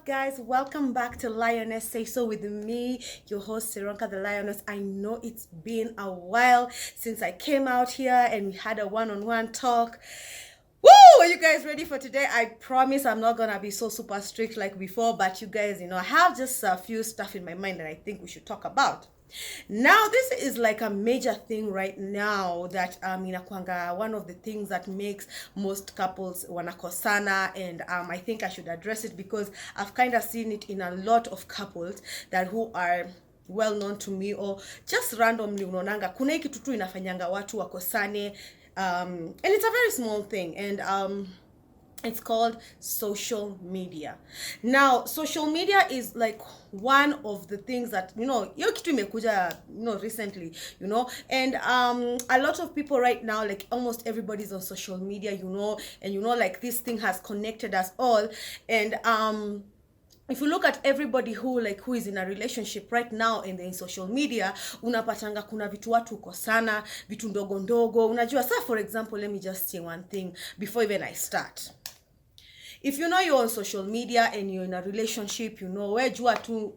up, guys? Welcome back to Lioness Say So with me, your host Sironka the Lioness. I know it's been a while since I came out here and we had a one-on-one talk. Woo! Are you guys ready for today? I promise I'm not gonna be so super strict like before, but you guys, I have just a few stuff in my mind that I think we should talk about. Now, this is like a major thing right now that inakwanga one of the things that makes most couples wanakosana, and I think I should address it because I've kind of seen it in a lot of couples that who are well known to me, or just randomly unaonanga kuna hii kitu tu inafanyanga watu wakosane, and it's a very small thing, and it's called social media. Now, social media is like one of the things that, hiyo kitu imekuja, recently, and a lot of people right now, like almost everybody's on social media, and like this thing has connected us all. And if you look at everybody who is in a relationship right now and they're in social media, unapatanga kuna vitu watu kosana, vitu ndogo ndogo. Unajua, for example, let me just say one thing before even I start. If you're on social media and you're in a relationship, we jua tu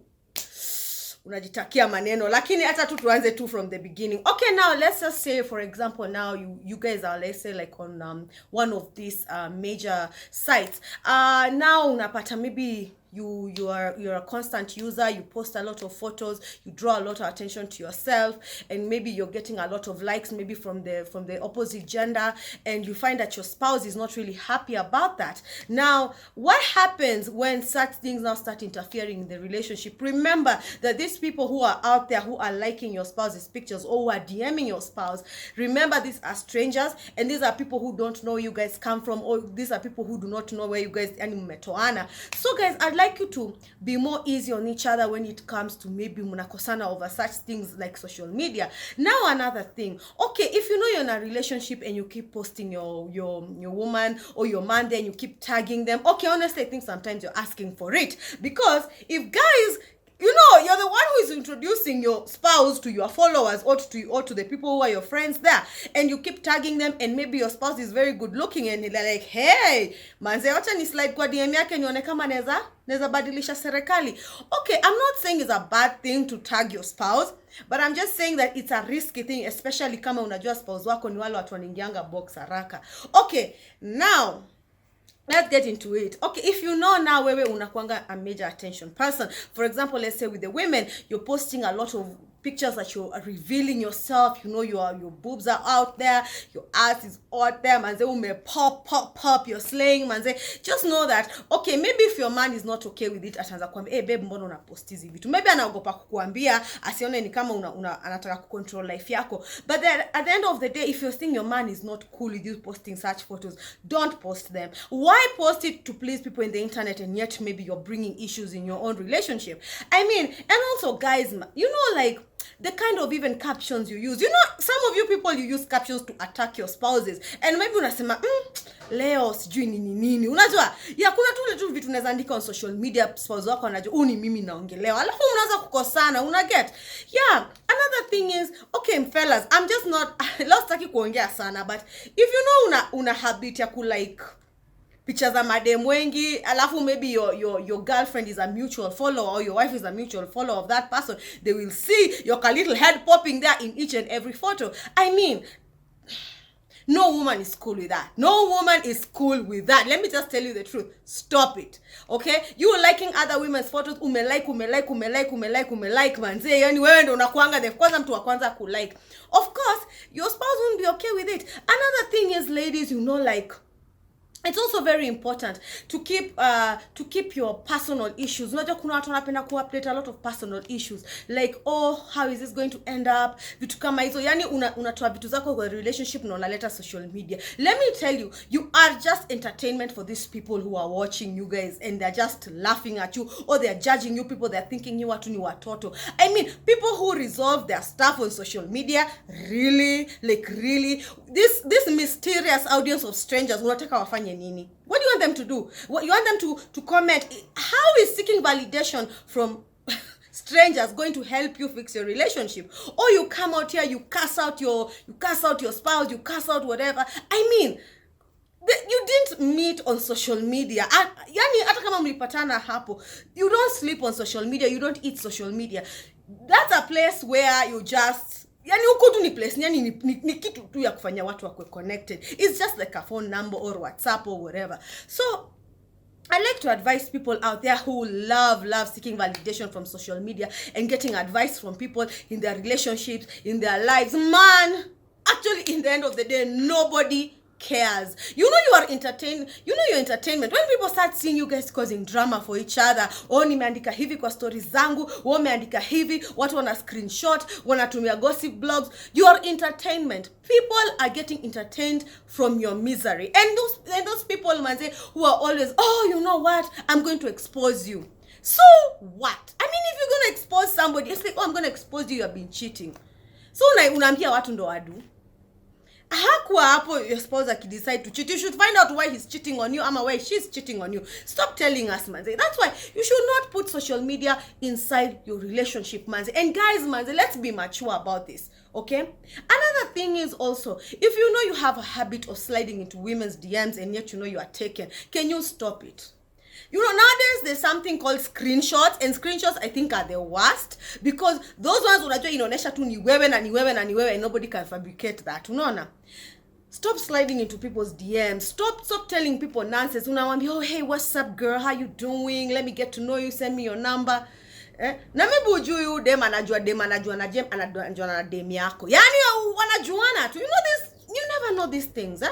unajitakia maneno, lakini hata tu tuanze tu from the beginning. Okay, now let's just say, for example, now you guys are, let's say, like on one of these major sites. Now unapata maybe you're a constant user, you post a lot of photos, you draw a lot of attention to yourself, and maybe you're getting a lot of likes maybe from the opposite gender, and you find that your spouse is not really happy about that. Now, what happens when such things now start interfering in the relationship? Remember that these people who are out there who are liking your spouse's pictures or who are DMing your spouse, remember, these are strangers, and these are people who don't know where you guys come from, or these are people who do not know where you guys mmetoana. So guys, I'd like you to be more easy on each other when it comes to maybe munakosana over such things like social media. Now, another thing, okay, if you're in a relationship and you keep posting your woman or your man there and you keep tagging them, okay, honestly, I think sometimes you're asking for it, because if guys, you're the one who is introducing your spouse to your followers or to the people who are your friends there, and you keep tagging them, and maybe your spouse is very good looking and they're like, hey manze, wacha ni slide kwa DM yake nione kama neza badilisha serikali. Okay, I'm not saying it's a bad thing to tag your spouse, but I'm just saying that it's a risky thing, especially kama unajua spouse wako ni wale watu wanaingianga box haraka. Okay, now let's get into it. Okay, if now wewe unakuanga a major attention person. For example, let's say with the women, you're posting a lot of pictures that you're revealing yourself, your boobs are out there, your ass is out there, manze, ume pop, you're slaying, manze. Just know that, okay, maybe if your man is not okay with it, ataanza kuambia, hey babe, mbona unapost hizi vitu? Maybe anaogopa kukuambia, asione ni kama anataka kucontrol life yako. But then at the end of the day, if you're seeing your man is not cool with you posting such photos, don't post them. Why post it to please people in the internet, and yet maybe you're bringing issues in your own relationship? I mean, and also guys, like the kind of even captions you use. Some of you people, you use captions to attack your spouses, and maybe unasema leo sijui nini. Unajua, kuna tu vitu unaweza andika on social media, spouse wako anajua ni mimi naongelewa, alafu mnaanza kukosana, unaget. Yeah, another thing is, okay fellas, I'm just not last taki kuongea sana, but if una habit ya like pictures za madem wengi, alafu maybe your girlfriend is a mutual follower, or your wife is a mutual follower of that person, they will see your little head popping there in each and every photo. I mean, no woman is cool with that. No woman is cool with that. Let me just tell you the truth. Stop it. Okay? You liking other women's photos, umelike manze, yani wewe ndo unakuanga the kwanza mtu wa kwanza kulike. Of course, your spouse won't be okay with it. Another thing is, ladies, like, it's also very important to keep your personal issues. Unajua kuna watu wanapenda ku-update a lot of personal issues, like, oh, how is this going to end up, vitu kama hizo. Yani unatoa vitu zako kwa relationship na unaleta social media. Let me tell you, you are just entertainment for these people who are watching you guys, and they're just laughing at you, or they're judging you people, they're thinking you watu ni watoto. I mean, people who resolve their stuff on social media, really, this mysterious audience of strangers, unataka wafanye nini? What do you want them to do? What you want them to comment? How is seeking validation from strangers going to help you fix your relationship? Or you come out here, you cuss out your spouse, you cuss out whatever. I mean, you didn't meet on social media. Yani hata kama mlipatana hapo, you don't sleep on social media, you don't eat social media. That's a place where you just, yani huko tu ni place, yani ni kitu tu ya kufanya watu wakwe connected. It's just like a phone number or WhatsApp or whatever. So I like to advise people out there who love seeking validation from social media and getting advice from people in their relationships, in their lives. Man, actually, in the end of the day, nobody cares. You know you are entertained. You know your entertainment. When people start seeing you guys causing drama for each other, nimeandika hivi kwa stories zangu, meandika hivi, watu wana screenshot, wanatumia gossip blogs, your entertainment. People are getting entertained from your misery. And those people, man, say, who are always, you know what? I'm going to expose you. So what? I mean, if you're going to expose somebody, it's like, I'm going to expose you have been cheating. So unaambia watu ndo adu. Hakuwa hapo your spouse decide to cheat. You should find out why he's cheating on you ama why she's cheating on you. Stop telling us, manze. That's why you should not put social media inside your relationship, manze. And guys, manze, let's be mature about this, okay? Another thing is also, if you know you have a habit of sliding into women's DMs and yet you know you are taken, can you stop it? You know, nowadays there's something called screenshots, and screenshots I think are the worst because those ones unajua inaonesha tu ni wewe na ni wewe na ni wewe and nobody can fabricate that. Unaona? Stop sliding into people's DMs. Stop telling people nonsense. Unawambia, oh hey, what's up girl? How you doing? Let me get to know you. Send me your number. Na maybe ujui dem anajua na dem yako. Yani wanajuana tu. You know this, you never know these things,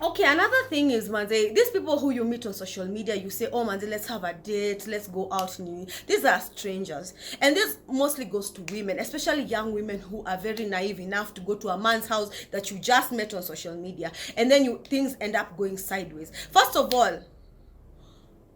Okay, another thing is, manze, these people who you meet on social media, you say, oh, manze, let's have a date, let's go out. These are strangers. And this mostly goes to women, especially young women who are very naive enough to go to a man's house that you just met on social media. And then things end up going sideways. First of all,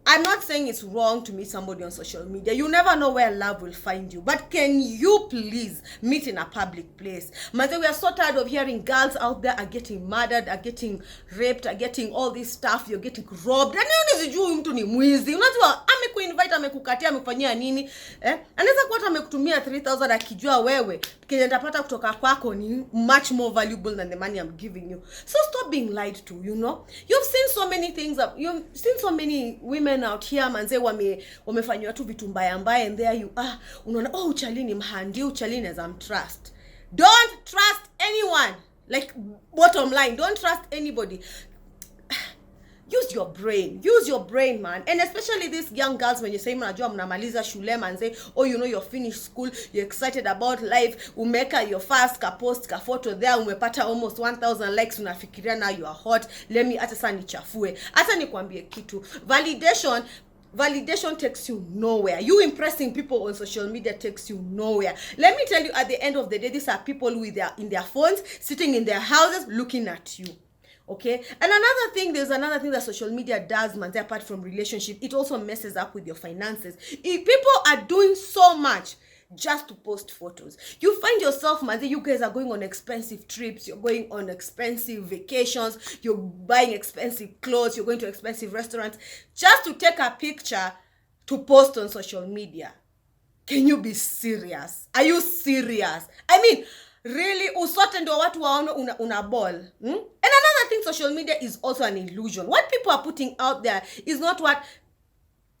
I'm not saying it's wrong to meet somebody on social media. You never know where love will find you. But can you please meet in a public place? Mother, we are so tired of hearing girls out there are getting murdered, are getting raped, are getting all this stuff, you're getting robbed. And you mtu ni mwizi. Unajua amekuinvite, amekukatia, amekufanyia nini? Anaweza kuwa amekutumia 3,000 akijua wewe kenye ndapata kutoka kwako ni much more valuable than the money I'm giving you. So stop being lied to, you know? You've seen so many things, you've seen so many women out here, manze, wamefanywa tu vitu mbaya mbaya, and there you are, unaona, uchalini mhandi, uchalini as trust. Don't trust anyone. Like, bottom line, don't trust anybody. Use your brain, man. And especially these young girls, when you say mnajua mnamaliza shule, man, say, oh, you know, you're finished school, you're excited about life, umeka your first post ka photo there, umepata almost 1,000 likes, unafikiria now you are hot, let me hata sana nichafue. Hata nikwambie kitu, validation takes you nowhere. You impressing people on social media takes you nowhere. Let me tell you, at the end of the day, these are people in their phones, sitting in their houses, looking at you. Okay, and there's another thing that social media does, man, apart from relationship, it also messes up with your finances. If people are doing so much just to post photos, you find yourself, man, you guys are going on expensive trips, you're going on expensive vacations, you're buying expensive clothes, you're going to expensive restaurants, just to take a picture to post on social media. Can you be serious? Are you serious? I mean, really, usote ndo watu waone una ball. And another thing, social media is also an illusion. What people are putting out there is not what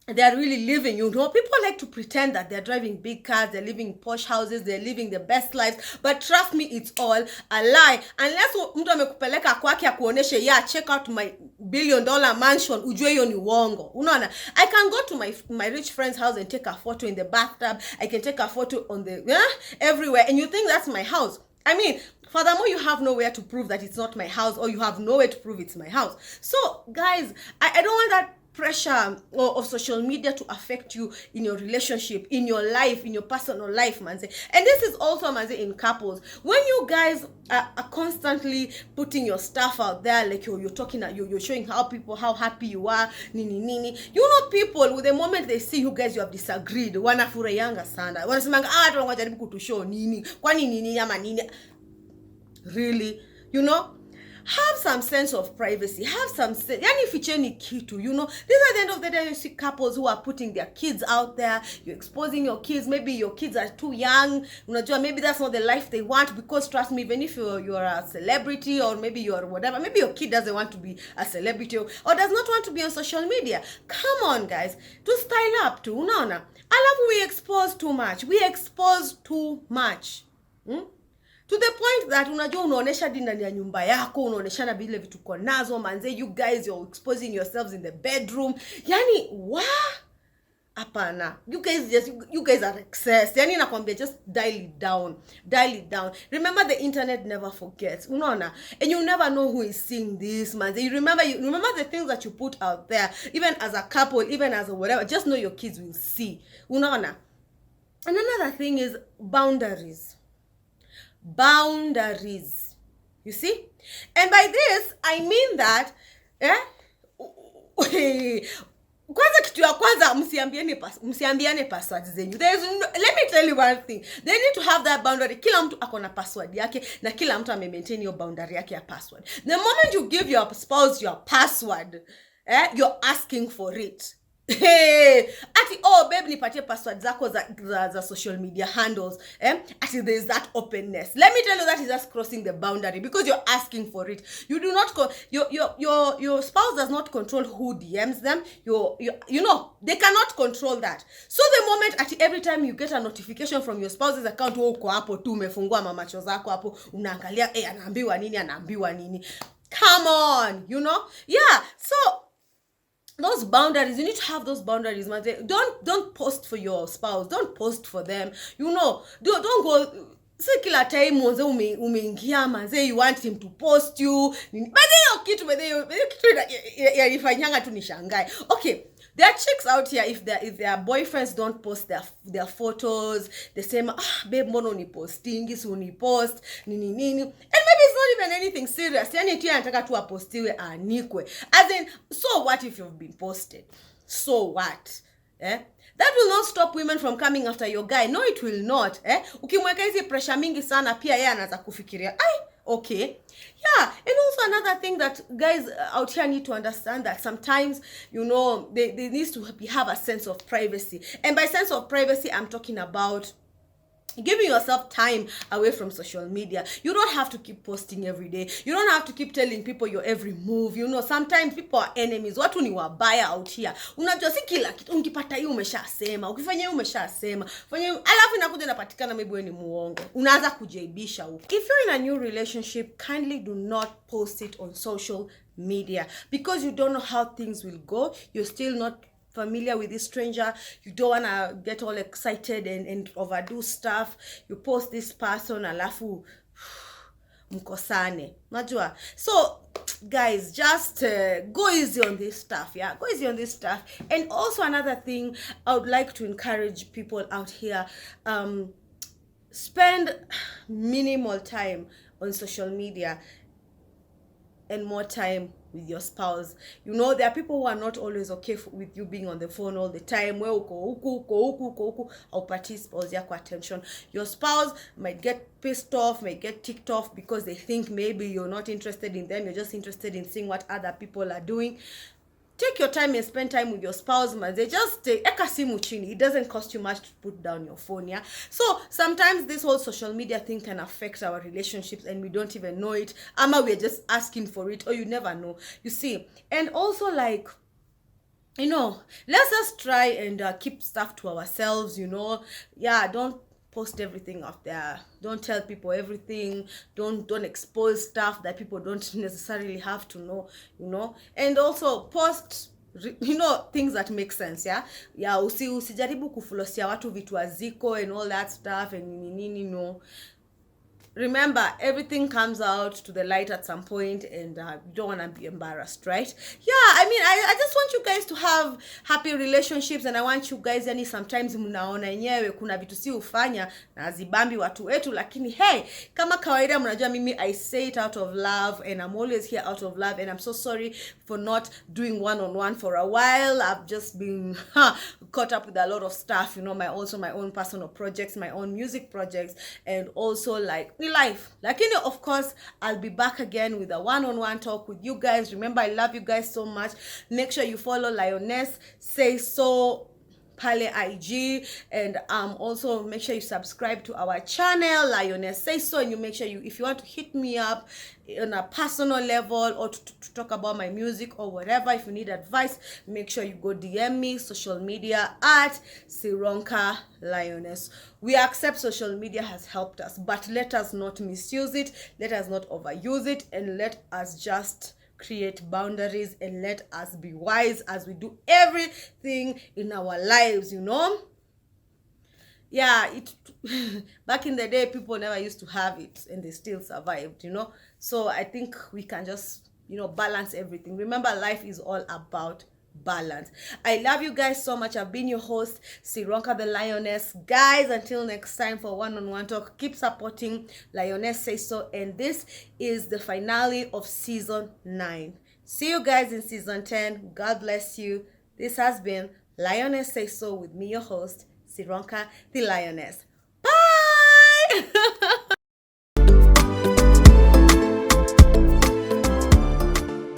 they're really living, you know. People like to pretend that they're driving big cars, they're living in posh houses, they're living the best lives, but trust me, it's all a lie. Unless mtu amekupeleka kwake akuoneshe, yeah, check out my $1 billion mansion, ujue hiyo ni uongo. Unaona, I can go to my rich friend's house and take a photo in the bathtub, I can take a photo on the everywhere, and you think that's my house. I mean, furthermore, you have nowhere to prove that it's not my house, or you have nowhere to prove it's my house. So guys, I don't want that pressure of social media to affect you in your relationship, in your life, in your personal life, manze. And this is also, manze, in couples. When you guys are constantly putting your stuff out there, like you're talking, you're showing how happy you are, nini. You know, people, with the moment they see you guys, you have disagreed, wanafurahiyanga sana. Wanasemanga, tunajaribu kutushow nini, kwani nini ama nini. Really, you know? have some sense of privacy, have some sense. Yani ficheni kitu, you know. These are the end of the day, you see couples who are putting their kids out there, you're exposing your kids, maybe your kids are too young, unajua, maybe that's not the life they want, because trust me, even if you're a celebrity, or maybe you're whatever, maybe your kid doesn't want to be a celebrity, or does not want to be on social media. Come on guys, to style up to, unaona, alafu we expose too much. To the point that unajua unaonesha hadi ndani ya nyumba yako, unaoneshana vile vitu uko nazo, manze, you guys, you're exposing yourselves in the bedroom. Yani hapana, you guys are excess. Yani nakwambia, just dial it down. Remember, the internet never forgets, unaona, and you never know who is seeing this, manze. You remember the things that you put out there, even as a couple, even as a whatever. Just know your kids will see, unaona. And another thing is boundaries, you see. And by this I mean that kwanza, kitu ya kwanza, msiambiane passwords zenyu. Let me tell you one thing, they need to have that boundary. Kila mtu akona password yake, na kila mtu maintain your boundary yake ya password. The moment you give your spouse your password, you're asking for it. Ati, oh babe, nipatie password zako za social media handles, ati there's that openness. Let me tell you, that is just crossing the boundary, because you're asking for it. You do not your spouse does not control who DMs them. You know, they cannot control that. So the moment ati every time you get a notification from your spouse's account, uko hapo tu umefungua mamacho zako hapo, unaangalia anaambiwa nini. Come on, you know? Yeah, so those boundaries, you need to have those boundaries, man. Don't post for your spouse, don't post for them, you know. Don't go, say kila time mwanze umeingia manze, you want him to post you, but kitu yanifanyanga tu nishangae. Okay, there are chicks out here, if their boyfriends don't post their photos, they say, babe, mbona unipostingi, si unipost nini, and maybe it's not even anything serious. Yani tu anataka tu apostiwe anikwe. As in, so what if you've been posted? So what? That will not stop women from coming after your guy. No, it will not. Ukimweka hizi pressure mingi sana, pia yeye anaanza kufikiria, okay. Yeah, and also another thing that guys out here need to understand, that sometimes, you know, they need to have a sense of privacy. And by sense of privacy, I'm talking about giving yourself time away from social media. You don't have to keep posting every day. You don't have to keep telling people your every move. You know, sometimes people are enemies. Watu ni wabaya out here. Unajua si kila kitu ukipata hiyo umeshasema, ukifanya hiyo umeshasema, fanya alafu inakuja inapatikana maybe wewe ni muongo. Unaanza kujaibisha huko. If you're in a new relationship, kindly do not post it on social media, because you don't know how things will go. You're still not familiar with this stranger. You don't want to get all excited and overdo stuff. You post this person, alafu mkosane, najua. So guys, just go easy on this stuff. Yeah, go easy on this stuff. And also another thing I would like to encourage people out here, spend minimal time on social media and more time with your spouse. You know, there are people who are not always okay with you being on the phone all the time. Where uko huku haupati spouse yako attention. Your spouse might get pissed off, might get ticked off, because they think maybe you're not interested in them, you're just interested in seeing what other people are doing. Take your time and spend time with your spouse, man. They just eka simu chini. It doesn't cost you much to put down your phone, yeah. So sometimes this whole social media thing can affect our relationships and we don't even know it. Ama we're just asking for it, or you never know. You see, and also, like, you know, let's just try and keep stuff to ourselves. You know, yeah. Don't post everything out there. Don't tell people everything. Don't expose stuff that people don't necessarily have to know, you know. And also post, you know, things that make sense. Yeah, usijaribu kufulosia watu vitu aziko and all that stuff and nini, no. Remember, everything comes out to the light at some point, and you don't want to be embarrassed, right? Yeah, I mean, I just want you guys to have happy relationships, and I want you guys, yani sometimes mnaona yenyewe kuna vitu si ufanya na zibambi watu wetu, lakini hey, kama kawaida mnajua mimi I say it out of love, and I'm always here out of love, and I'm so sorry for not doing one-on-one for a while. I've just been caught up with a lot of stuff, you know, my own personal projects, my own music projects, and also, like, the life. Like, you know, of course, I'll be back again with a one-on-one talk with you guys. Remember, I love you guys so much. Make sure you follow Lioness Say So Pale IG, and also make sure you subscribe to our channel Lioness Say So, and you make sure you, if you want to hit me up on a personal level or to talk about my music or whatever, if you need advice, make sure you go DM me. Social media at Sironka Lioness. We accept social media has helped us, but let us not misuse it, let us not overuse it, and let us just create boundaries, and let us be wise as we do everything in our lives, you know. Yeah, it back in the day, people never used to have it and they still survived, you know. So I think we can just, you know, balance everything. Remember, life is all about balance. I love you guys so much. I've been your host, Sironka the Lioness. Guys, until next time for one-on-one talk, keep supporting Lioness Say So, and this is the finale of season 9. See you guys in season 10. God bless you. This has been Lioness Say So with me, your host, Sironka the Lioness. Bye.